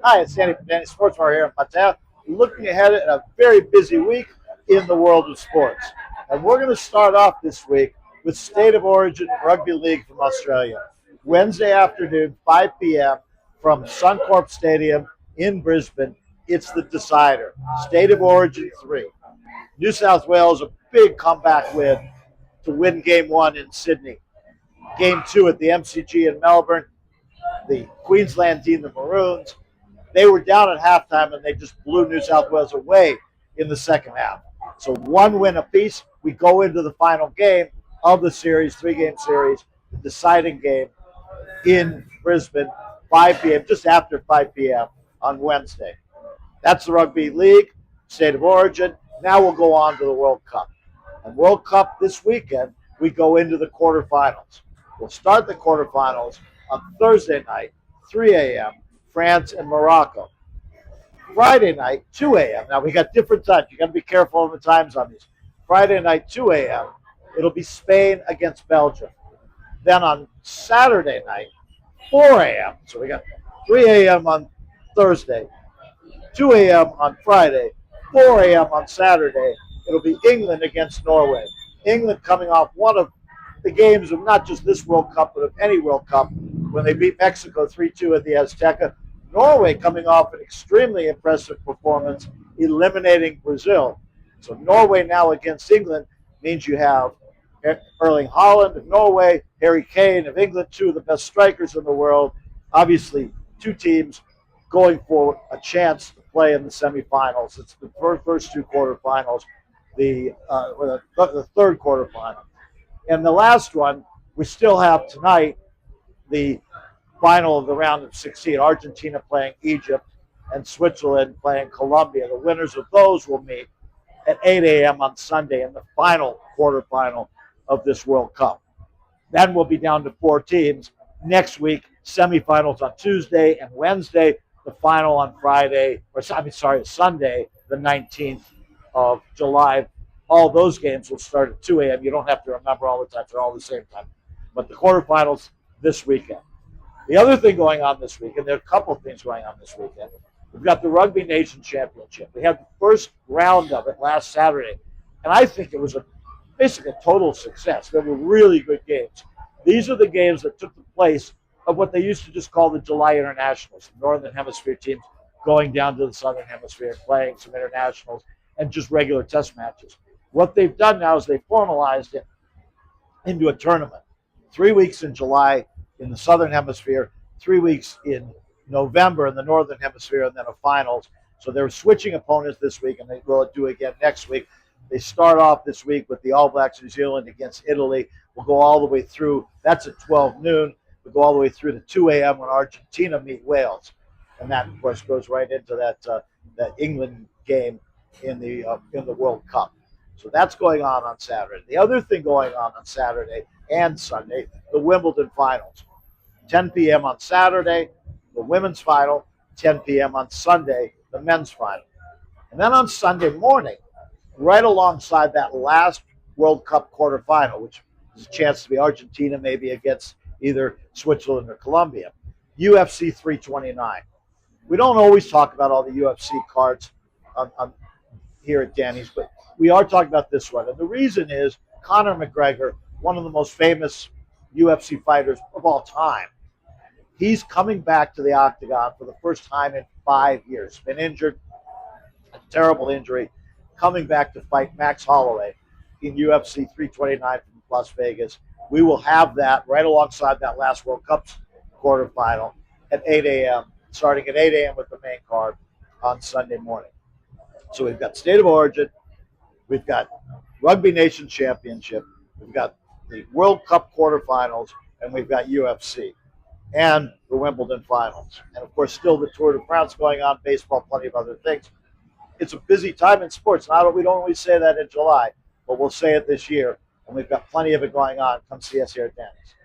Hi, it's Danny from Danny Sports Bar here in Pattaya, looking ahead at a very busy week in the world of sports. And we're going to start off this week with State of Origin Rugby League from Australia. Wednesday afternoon, 5 p.m. from Suncorp Stadium in Brisbane. It's the decider. State of Origin 3. New South Wales, a big comeback win to win Game 1 in Sydney. Game 2 at the MCG in Melbourne. The Queensland team, the Maroons, they were down at halftime and they just blew New South Wales away in the second half. So one win apiece. We go into the final game of the series, three-game series, the deciding game in Brisbane, 5 p.m., just after 5 p.m. on Wednesday. That's the Rugby League, State of Origin. Now we'll go on to the World Cup. And World Cup this weekend, we go into the quarterfinals. We'll start the quarterfinals on Thursday night, 3 a.m., France and Morocco. Friday night, 2 a.m. Now, we got different times. You got to be careful of the times on these. Friday night, 2 a.m., it'll be Spain against Belgium. Then on Saturday night, 4 a.m., so we got 3 a.m. on Thursday, 2 a.m. on Friday, 4 a.m. on Saturday, it'll be England against Norway. England coming off one of the games of not just this World Cup, but of any World Cup, when they beat Mexico 3-2 at the Azteca. Norway coming off an extremely impressive performance, eliminating Brazil. So Norway now against England means you have Erling Haaland of Norway, Harry Kane of England, two of the best strikers in the world. Obviously, two teams going for a chance to play in the semifinals. It's the first two quarterfinals, the third quarterfinal. And the last one, we still have tonight the final of the round of 16, Argentina playing Egypt and Switzerland playing Colombia. The winners of those will meet at 8 a.m. on Sunday in the final quarterfinal of this World Cup. Then we'll be down to 4 teams. Next week, semifinals on Tuesday and Wednesday, the final on Sunday, the 19th of July. All those games will start at 2 a.m. You don't have to remember all the times. They're all the same time. But the quarterfinals this weekend. The other thing going on this weekend, there are a couple of things going on this weekend. We've got the Rugby Nation Championship. We had the first round of it last Saturday, and I think it was basically a total success. They were really good games. These are the games that took the place of what they used to just call the July Internationals, the Northern Hemisphere teams going down to the Southern Hemisphere, playing some internationals, and just regular test matches. What they've done now is they've formalized it into a tournament. 3 weeks in July in the Southern Hemisphere, 3 weeks in November in the Northern Hemisphere, and then a finals. So they're switching opponents this week, and they will do again next week. They start off this week with the All Blacks New Zealand against Italy. We'll go all the way through. That's at 12 noon. We'll go all the way through to 2 a.m. when Argentina meet Wales. And that, of course, goes right into that England game in the World Cup. So that's going on Saturday. The other thing going on Saturday and Sunday, the Wimbledon finals. 10 p.m. on Saturday, the women's final. 10 p.m. on Sunday, the men's final. And then on Sunday morning, right alongside that last World Cup quarterfinal, which is a chance to be Argentina maybe against either Switzerland or Colombia, UFC 329. We don't always talk about all the UFC cards here at Danny's, but we are talking about this one. And the reason is Conor McGregor, one of the most famous UFC fighters of all time, he's coming back to the octagon for the first time in 5 years. Been injured, a terrible injury, coming back to fight Max Holloway in UFC 329 from Las Vegas. We will have that right alongside that last World Cup quarterfinal at 8 a.m., starting at 8 a.m. with the main card on Sunday morning. So we've got State of Origin, we've got Rugby Nation Championship, we've got the World Cup quarterfinals, and we've got UFC and the Wimbledon finals. And, of course, still the Tour de France going on, baseball, plenty of other things. It's a busy time in sports. We don't always say that in July, but we'll say it this year. And we've got plenty of it going on. Come see us here at Danny's.